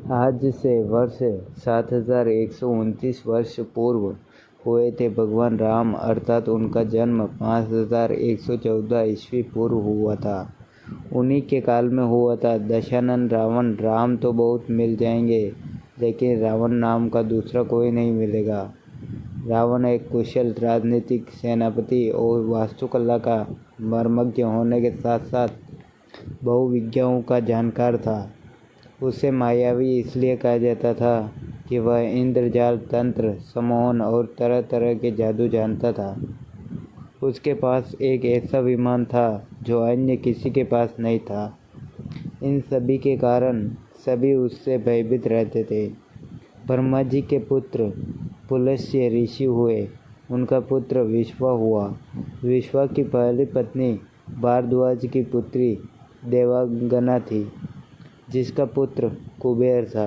आज से वर्ष 7129 वर्ष पूर्व हुए थे भगवान राम, अर्थात उनका जन्म 5114 ईस्वी पूर्व हुआ था। उन्हीं के काल में हुआ था दशानन रावण। राम तो बहुत मिल जाएंगे, लेकिन रावण नाम का दूसरा कोई नहीं मिलेगा। रावण एक कुशल राजनीतिक सेनापति और वास्तुकला का मर्मज्ञ होने के साथ साथ बहुविद्याओं का जानकार था। उसे मायावी इसलिए कहा जाता था कि वह इंद्रजाल, तंत्र, सम्मोहन और तरह तरह के जादू जानता था। उसके पास एक ऐसा विमान था जो अन्य किसी के पास नहीं था। इन सभी के कारण सभी उससे भयभीत रहते थे। ब्रह्मा जी के पुत्र पुलस्त्य ऋषि हुए। उनका पुत्र विश्वा हुआ। विश्वा की पहली पत्नी भारद्वाज की पुत्री देवांगना थी, जिसका पुत्र कुबेर था।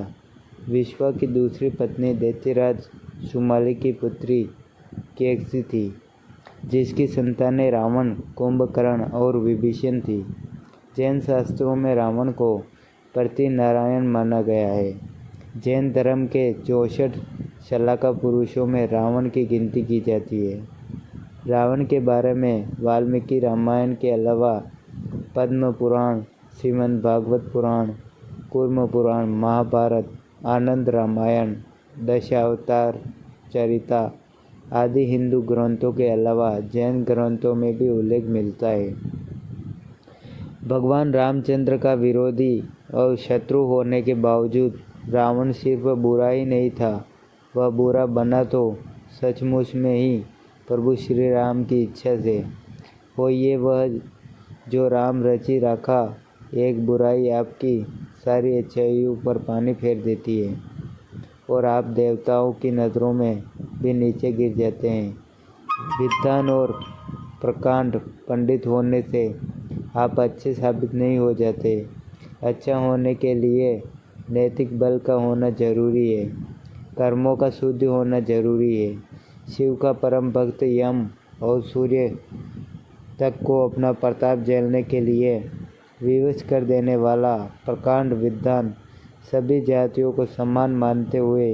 विश्वा की दूसरी पत्नी दैत्यराज सुमाली की पुत्री केकसी थी, जिसकी संतानें रावण, कुंभकर्ण और विभीषण थी। जैन शास्त्रों में रावण को प्रति नारायण माना गया है। जैन धर्म के 64 शलाका पुरुषों में रावण की गिनती की जाती है। रावण के बारे में वाल्मीकि रामायण के अलावा पद्म पुराण, श्रीमद् भागवत पुराण, कूर्म पुराण, महाभारत, आनंद रामायण, दशावतार चरिता आदि हिंदू ग्रंथों के अलावा जैन ग्रंथों में भी उल्लेख मिलता है। भगवान रामचंद्र का विरोधी और शत्रु होने के बावजूद रावण सिर्फ बुरा ही नहीं था, वह बुरा बना तो सचमुच में ही प्रभु श्री राम की इच्छा से। हो ये वह जो राम रची रखा, एक बुराई आपकी सारी अच्छाइयों पर पानी फेर देती है और आप देवताओं की नज़रों में भी नीचे गिर जाते हैं। विद्वान और प्रकांड पंडित होने से आप अच्छे साबित नहीं हो जाते। अच्छा होने के लिए नैतिक बल का होना जरूरी है, कर्मों का शुद्ध होना जरूरी है। शिव का परम भक्त यम और सूर्य तक को अपना प्रताप झेलने के लिए विवश कर देने वाला प्रकांड विद्वान, सभी जातियों को समान मानते हुए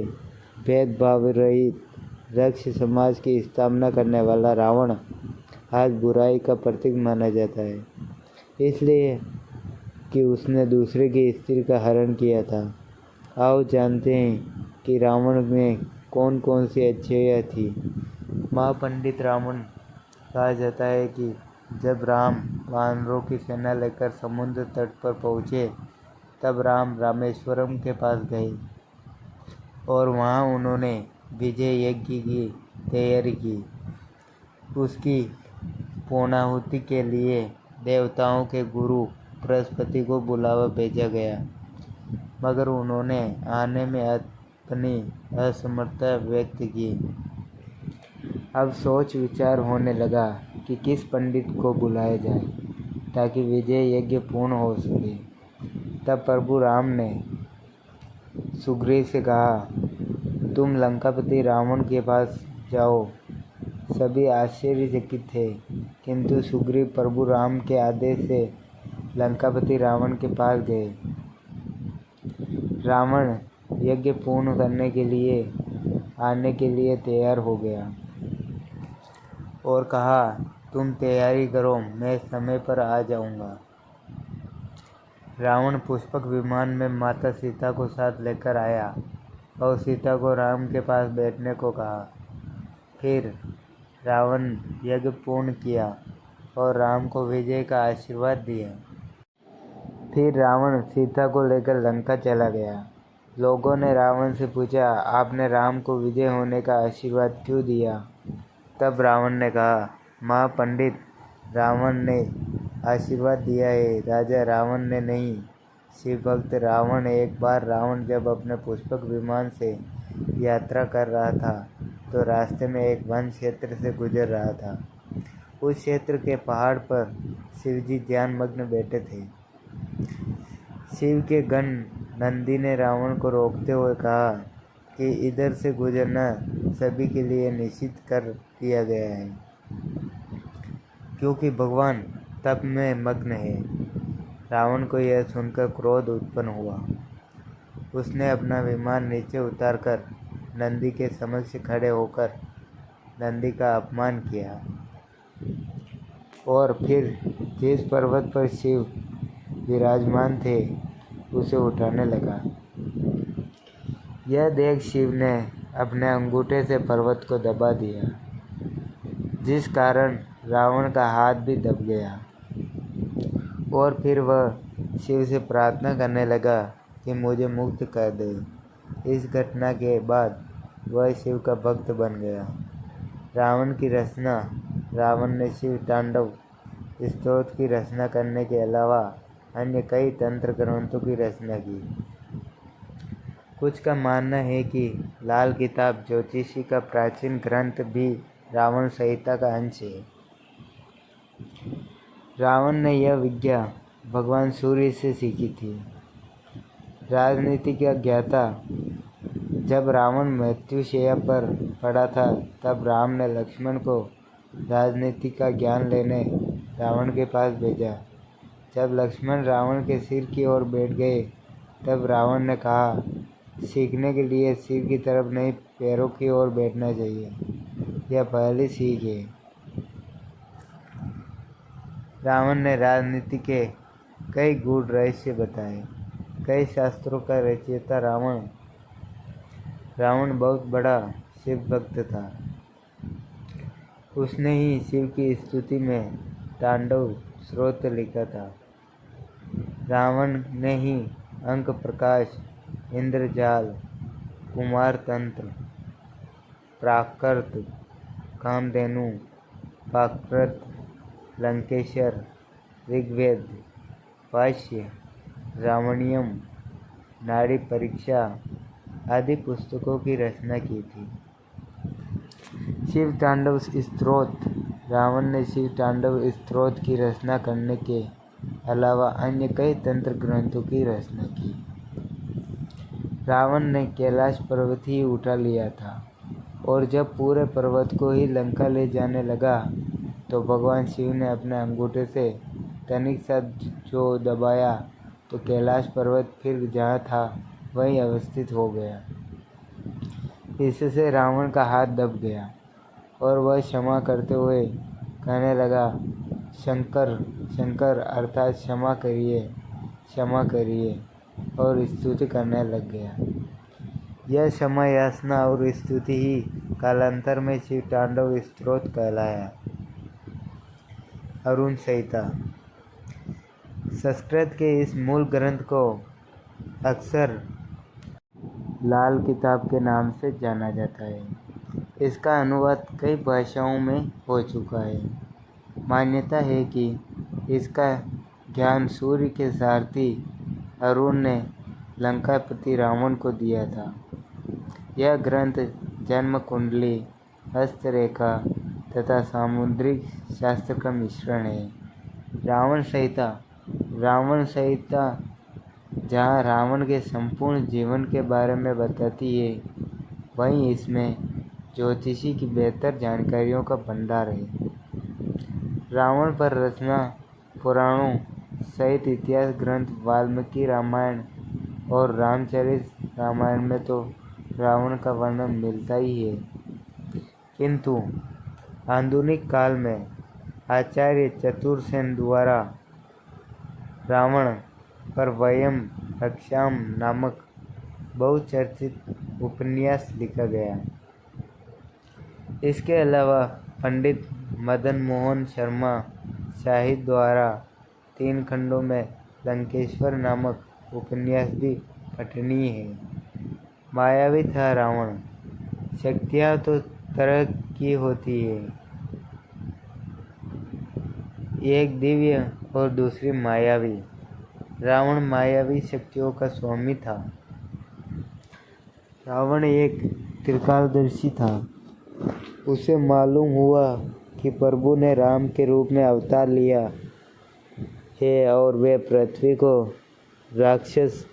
भेदभाव रहित दक्ष समाज की स्थापना करने वाला रावण आज बुराई का प्रतीक माना जाता है, इसलिए कि उसने दूसरे की स्त्री का हरण किया था। आओ जानते हैं कि रावण में कौन कौन सी अच्छाइयाँ थी। महापंडित रावण कहा जाता है कि जब राम वानरों की सेना लेकर समुद्र तट पर पहुँचे, तब राम रामेश्वरम के पास गए और वहाँ उन्होंने विजय यज्ञ की तैयारी की। उसकी पूर्णाहुति के लिए देवताओं के गुरु बृहस्पति को बुलावा भेजा गया, मगर उन्होंने आने में अपनी असमर्थता व्यक्त की। अब सोच विचार होने लगा कि किस पंडित को बुलाया जाए ताकि विजय यज्ञ पूर्ण हो सके। तब प्रभु राम ने सुग्रीव से कहा, तुम लंकापति रावण के पास जाओ। सभी आश्चर्यचकित थे, किंतु सुग्रीव प्रभु राम के आदेश से लंकापति रावण के पास गए। रावण यज्ञ पूर्ण करने के लिए आने के लिए तैयार हो गया और कहा, तुम तैयारी करो, मैं समय पर आ जाऊंगा। रावण पुष्पक विमान में माता सीता को साथ लेकर आया और सीता को राम के पास बैठने को कहा। फिर रावण यज्ञ पूर्ण किया और राम को विजय का आशीर्वाद दिया। फिर रावण सीता को लेकर लंका चला गया। लोगों ने रावण से पूछा, आपने राम को विजय होने का आशीर्वाद क्यों दिया? तब रावण ने कहा, महापंडित, रावण ने आशीर्वाद दिया है, राजा रावण ने नहीं। शिव भक्त रावण। एक बार रावण जब अपने पुष्पक विमान से यात्रा कर रहा था तो रास्ते में एक वन क्षेत्र से गुजर रहा था। उस क्षेत्र के पहाड़ पर शिवजी ध्यानमग्न बैठे थे। शिव के गण नंदी ने रावण को रोकते हुए कहा कि इधर से गुजरना सभी के लिए निषिद्ध कर दिया गया है, क्योंकि भगवान तप में मग्न है। रावण को यह सुनकर क्रोध उत्पन्न हुआ। उसने अपना विमान नीचे उतारकर नंदी के समक्ष खड़े होकर नंदी का अपमान किया और फिर जिस पर्वत पर शिव विराजमान थे उसे उठाने लगा। यह देख शिव ने अपने अंगूठे से पर्वत को दबा दिया, जिस कारण रावण का हाथ भी दब गया और फिर वह शिव से प्रार्थना करने लगा कि मुझे मुक्त कर दे। इस घटना के बाद वह शिव का भक्त बन गया। रावण की रचना। रावण ने शिव तांडव स्तोत्र की रचना करने के अलावा अन्य कई तंत्र ग्रंथों की रचना की। कुछ का मानना है कि लाल किताब ज्योतिषी का प्राचीन ग्रंथ भी रावण संहिता का अंश है। रावण ने यह विद्या भगवान सूर्य से सीखी थी। राजनीति का ज्ञाता। जब रावण मृत्युशैया पर पड़ा था तब राम ने लक्ष्मण को राजनीति का ज्ञान लेने रावण के पास भेजा। जब लक्ष्मण रावण के सिर की ओर बैठ गए तब रावण ने कहा, सीखने के लिए सिर की तरफ नहीं पैरों की ओर बैठना चाहिए। यह पहली सीख है। रावण ने राजनीति के कई गूढ़ रहस्य बताए। कई शास्त्रों का रचयिता रावण बहुत बड़ा शिव भक्त था। उसने ही शिव की स्तुति में तांडव स्तोत्र लिखा था। रावण ने ही अंक प्रकाश, इंद्रजाल, कुमार तंत्र, प्राकृत, कामधेनु, पाकृत, लंकेश्वर, ऋग्वेद, भाष्य, रावणियम, नाड़ी परीक्षा आदि पुस्तकों की रचना की थी। शिव तांडव स्तोत्र। रावण ने शिव तांडव स्तोत्र की रचना करने के अलावा अन्य कई तंत्र ग्रंथों की रचना की। रावण ने कैलाश पर्वत ही उठा लिया था और जब पूरे पर्वत को ही लंका ले जाने लगा तो भगवान शिव ने अपने अंगूठे से तनिक सा जो दबाया तो कैलाश पर्वत फिर जहाँ था वहीं अवस्थित हो गया। इससे रावण का हाथ दब गया और वह क्षमा करते हुए कहने लगा, शंकर शंकर अर्थात क्षमा करिए और स्तुति करने लग गया। यह क्षमा याचना और स्तुति ही कालांतर में शिव तांडव स्तोत्र कहलाया। अरुण संहिता। संस्कृत के इस मूल ग्रंथ को अक्सर लाल किताब के नाम से जाना जाता है। इसका अनुवाद कई भाषाओं में हो चुका है। मान्यता है कि इसका ज्ञान सूर्य के सारथी अरुण ने लंकापति रावण को दिया था। यह ग्रंथ जन्म कुंडली, हस्तरेखा तथा सामुद्रिक शास्त्र का मिश्रण है। रावण संहिता। रावण संहिता जहाँ रावण के संपूर्ण जीवन के बारे में बताती है, वहीं इसमें ज्योतिषी की बेहतर जानकारियों का भंडार है। रावण पर रचना पुराणों सहित इतिहास ग्रंथ वाल्मीकि रामायण और रामचरित रामायण में तो रावण का वर्णन मिलता ही है, किंतु आधुनिक काल में आचार्य चतुरसेन द्वारा रावण पर वयम रक्षाम नामक बहुचर्चित उपन्यास लिखा गया। इसके अलावा पंडित मदन मोहन शर्मा शाहिद द्वारा 3 खंडों में लंकेश्वर नामक उपन्यास भी पठनीय है। मायावी था रावण। शक्तियाँ तो तरह की होती है, एक दिव्य और दूसरी मायावी। रावण मायावी शक्तियों का स्वामी था। रावण एक त्रिकालदर्शी था। उसे मालूम हुआ कि प्रभु ने राम के रूप में अवतार लिया है और वे पृथ्वी को राक्षस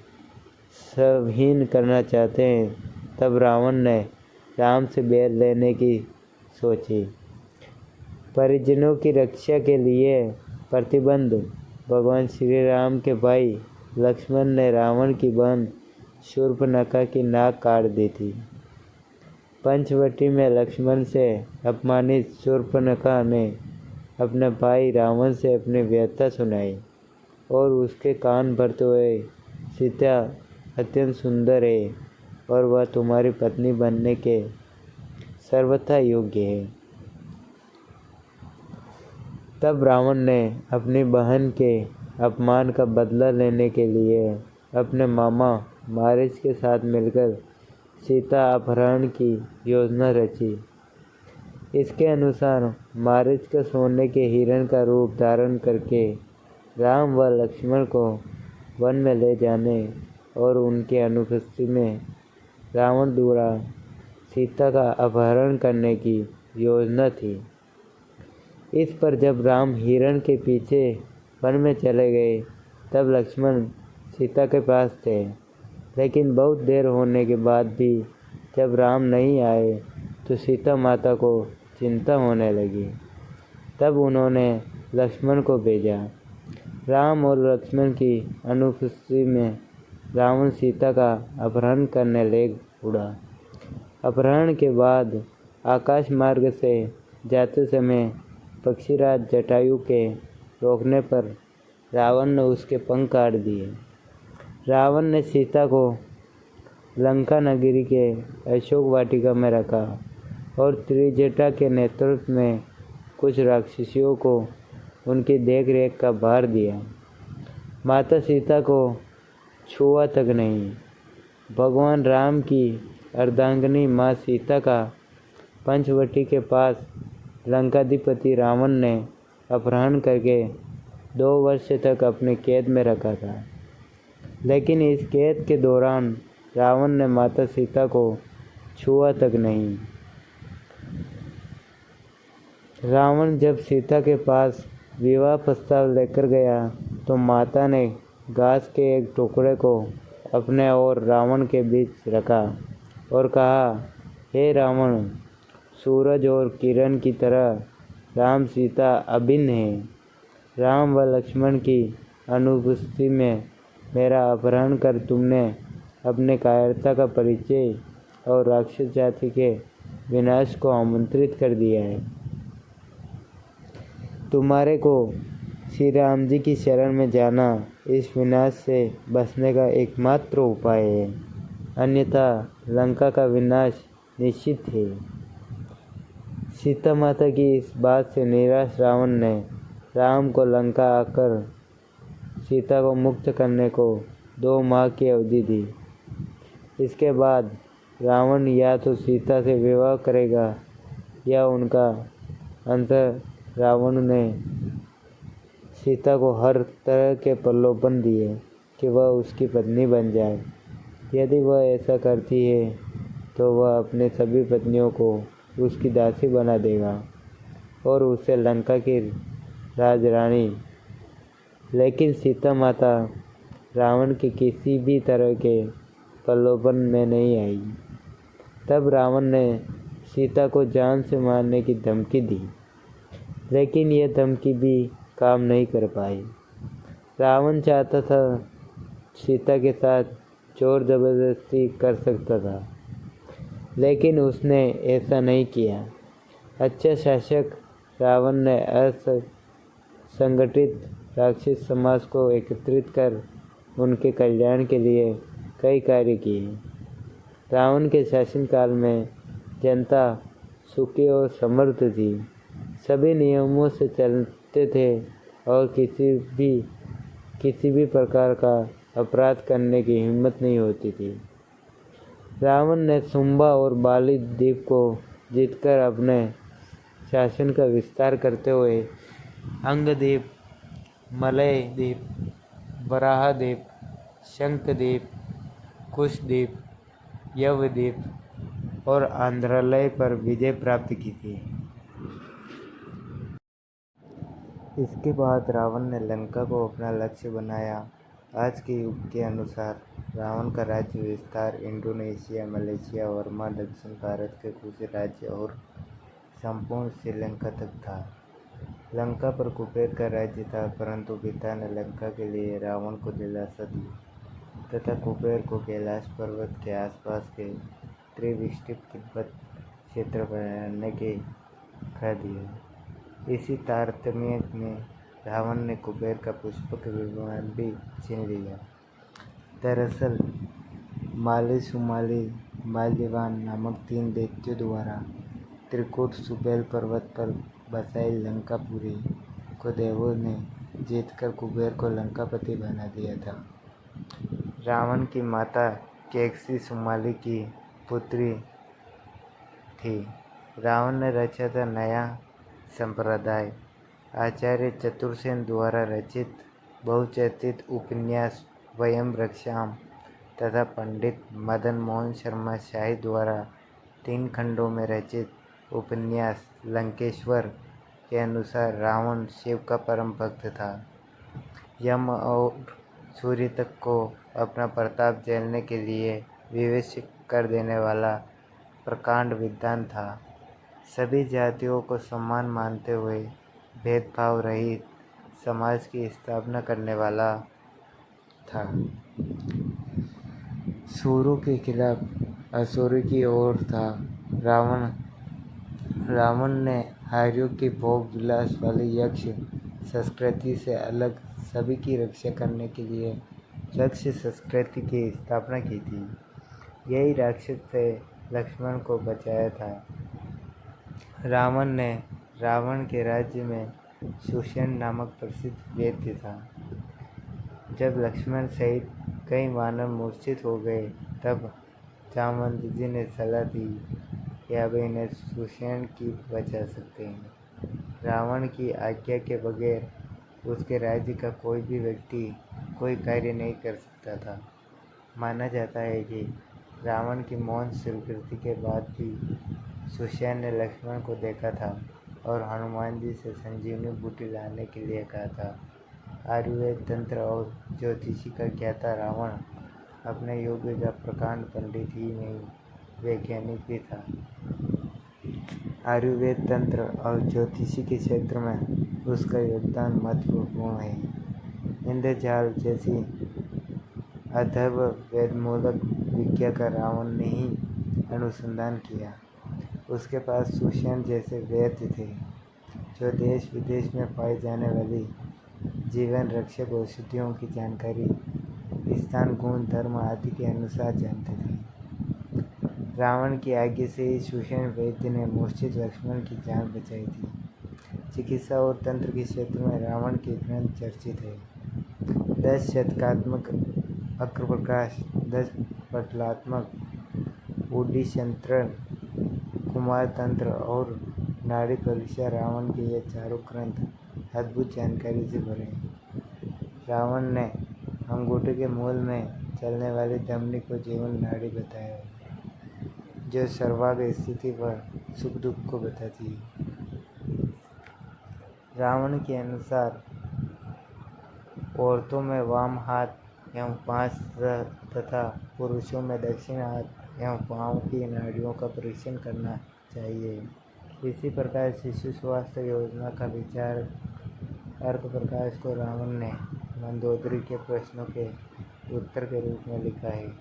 सहीन करना चाहते हैं। तब रावण ने राम से बैर लेने की सोची। परिजनों की रक्षा के लिए प्रतिबंध। भगवान श्री राम के भाई लक्ष्मण ने रावण की बहन शूर्पणखा की नाक काट दी थी। पंचवटी में लक्ष्मण से अपमानित शूर्पणखा ने अपने भाई रावण से अपनी व्यथा सुनाई और उसके कान भरते हुए, सीता अत्यंत सुंदर है और वह तुम्हारी पत्नी बनने के सर्वथा योग्य है। तब रावण ने अपनी बहन के अपमान का बदला लेने के लिए अपने मामा मारीच के साथ मिलकर सीता अपहरण की योजना रची। इसके अनुसार मारीच का सोने के हिरण का रूप धारण करके राम व लक्ष्मण को वन में ले जाने और उनके अनुपस्थिति में रावण द्वारा सीता का अपहरण करने की योजना थी। इस पर जब राम हिरण के पीछे वन में चले गए तब लक्ष्मण सीता के पास थे, लेकिन बहुत देर होने के बाद भी जब राम नहीं आए तो सीता माता को चिंता होने लगी। तब उन्होंने लक्ष्मण को भेजा। राम और लक्ष्मण की अनुपस्थिति में रावण सीता का अपहरण करने ले उड़ा। अपहरण के बाद आकाश मार्ग से जाते समय पक्षीराज जटायु के रोकने पर रावण ने उसके पंख काट दिए। रावण ने सीता को लंका नगरी के अशोक वाटिका में रखा और त्रिजटा के नेतृत्व में कुछ राक्षसियों को उनकी देखरेख का भार दिया। माता सीता को छुआ तक नहीं। भगवान राम की अर्धांगिनी माँ सीता का पंचवटी के पास लंकाधिपति रावण ने अपहरण करके 2 वर्ष तक अपने कैद में रखा था। लेकिन इस कैद के दौरान रावण ने माता सीता को छुआ तक नहीं। रावण जब सीता के पास विवाह प्रस्ताव लेकर गया तो माता ने घास के एक टुकड़े को अपने और रावण के बीच रखा और कहा, हे रावण, सूरज और किरण की तरह राम सीता अभिन्न है। राम व लक्ष्मण की अनुपस्थिति में मेरा अपहरण कर तुमने अपने कायरता का परिचय और राक्षस जाति के विनाश को आमंत्रित कर दिया है। तुम्हारे को श्री राम जी की शरण में जाना इस विनाश से बचने का एकमात्र उपाय है, अन्यथा लंका का विनाश निश्चित है। सीता माता की इस बात से निराश रावण ने राम को लंका आकर सीता को मुक्त करने को 2 माह की अवधि दी। इसके बाद रावण या तो सीता से विवाह करेगा या उनका अंत। रावण ने सीता को हर तरह के प्रलोभन दिए कि वह उसकी पत्नी बन जाए। यदि वह ऐसा करती है तो वह अपने सभी पत्नियों को उसकी दासी बना देगा और उसे लंका की राजरानी। लेकिन सीता माता रावण के किसी भी तरह के प्रलोभन में नहीं आई। तब रावण ने सीता को जान से मारने की धमकी दी, लेकिन यह धमकी भी काम नहीं कर पाई। रावण चाहता था सीता के साथ जोर जबरदस्ती कर सकता था, लेकिन उसने ऐसा नहीं किया। अच्छा शासक रावण ने असंगठित राक्षस समाज को एकत्रित कर उनके कल्याण के लिए कई कार्य किए। रावण के शासनकाल में जनता सुखी और समृद्ध थी, सभी नियमों से चलते थे और किसी भी प्रकार का अपराध करने की हिम्मत नहीं होती थी। रावण ने शुंभा और बाली द्वीप को जीतकर अपने शासन का विस्तार करते हुए अंगद्वीप, मलय द्वीप, वराह द्वीप, शंखद्वीप, कुशद्वीप, यवद्वीप और आंध्रालय पर विजय प्राप्त की थी। इसके बाद रावण ने लंका को अपना लक्ष्य बनाया। आज के युग के अनुसार रावण का राज्य विस्तार इंडोनेशिया, मलेशिया, वर्मा, दक्षिण भारत के कुछ राज्य और संपूर्ण श्रीलंका तक था। लंका पर कुबेर का राज्य था, परंतु पिता ने लंका के लिए रावण को दिलासा दी तथा कुबेर को कैलाश पर्वत के आसपास के त्रिविष्टिप तिब्बत क्षेत्र पर रहने के कह दिया। इसी तारतम्य में रावण ने कुबेर का पुष्पक विमान भी छीन लिया। दरअसल माली सुमाली माल्यवान नामक 3 दैत्यों द्वारा त्रिकूट सुबेल पर्वत पर बसाई लंकापुरी को देवों ने जीतकर कुबेर को लंकापति बना दिया था। रावण की माता कैकसी सुमाली की पुत्री थी। रावण ने रचा था नया संप्रदाय। आचार्य चतुर्सेन द्वारा रचित बहुचर्चित उपन्यास वयम रक्षाम तथा पंडित मदन मोहन शर्मा शाही द्वारा 3 खंडों में रचित उपन्यास लंकेश्वर के अनुसार रावण शिव का परम भक्त था। यम और सूर्य तक को अपना प्रताप झेलने के लिए विवश कर देने वाला प्रकांड विद्वान था। सभी जातियों को समान मानते हुए भेदभाव रहित समाज की स्थापना करने वाला था। सूरों के खिलाफ असुरों की ओर था। रावण ने आर्यों की भोग विलास वाली यक्ष संस्कृति से अलग सभी की रक्षा करने के लिए यक्ष संस्कृति की स्थापना की थी। यही राक्षस से लक्ष्मण को बचाया था। रावण ने रावण के राज्य में सुषेण नामक प्रसिद्ध वैद्य था। जब लक्ष्मण सहित कई वानर मूर्छित हो गए तब जामवंत जी ने सलाह दी कि अब इन्हें सुषेण की बचा सकते हैं। रावण की आज्ञा के बगैर उसके राज्य का कोई भी व्यक्ति कोई कार्य नहीं कर सकता था। माना जाता है कि रावण की मौन स्वीकृति के बाद भी सुषेण ने लक्ष्मण को देखा था और हनुमान जी से संजीवनी बूटी लाने के लिए कहा था। आयुर्वेद तंत्र और ज्योतिषी का ज्ञाता रावण अपने युग का प्रकांड पंडित ही नहीं वैज्ञानिक भी था। आयुर्वेद तंत्र और ज्योतिषी के क्षेत्र में उसका योगदान महत्वपूर्ण है। इंद्रजाल जैसी अथर्व वेदमूलक विद्या का रावण ने ही अनुसंधान किया। उसके पास सुषेण जैसे वैद्य थे जो देश विदेश में पाई जाने वाली जीवन रक्षक औषधियों की जानकारी स्थान गुण धर्म आदि के अनुसार जानते थे। रावण की आज्ञा से ही सुषेण वैद्य ने मूर्छित लक्ष्मण की जान बचाई थी। चिकित्सा और तंत्र के क्षेत्र में रावण के ग्रंथ चर्चित है। 10 शतकात्मक अक्रप्रकाश, 10 पटलात्मक उद्दीशंतरण, कुमार तंत्र और नाड़ी परीक्षा रावण के ये चारों ग्रंथ अद्भुत जानकारी से भरे हैं। रावण ने अंगूठे के मूल में चलने वाली धमनी को जीवन नाड़ी बताया है जो सर्वांग स्थिति पर सुख दुख को बताती है। रावण के अनुसार औरतों में वाम हाथ एवं 5 तथा पुरुषों में दक्षिण हाथ एवं पाँव की नाड़ियों का परीक्षण करना चाहिए। इसी प्रकार शिशु स्वास्थ्य योजना का विचार अर्क प्रकाश को रावण ने मंदोदरी के प्रश्नों के उत्तर के रूप में लिखा है।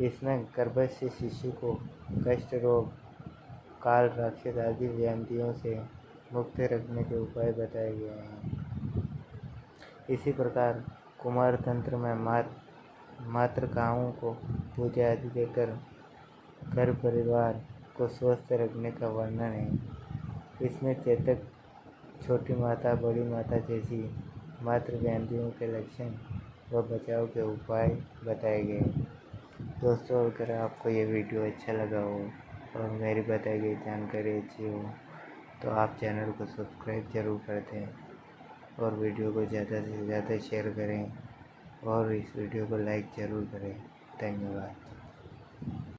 इसमें गर्भस्थ शिशु को कष्ट रोग, काल, राक्षस आदि व्याधियों से मुक्त रखने के उपाय बताए गए हैं। इसी प्रकार कुमार तंत्र में मातृकाओं को पूजा आदि देकर घर परिवार को स्वस्थ रखने का वर्णन है। इसमें चेतक, छोटी माता, बड़ी माता जैसी मातृ व्याधियों के लक्षण व बचाव के उपाय बताए गए। दोस्तों, अगर आपको ये वीडियो अच्छा लगा हो और मेरी बताई गई जानकारी अच्छी हो तो आप चैनल को सब्सक्राइब ज़रूर कर दें और वीडियो को ज़्यादा से ज़्यादा शेयर करें और इस वीडियो को लाइक ज़रूर करें। धन्यवाद।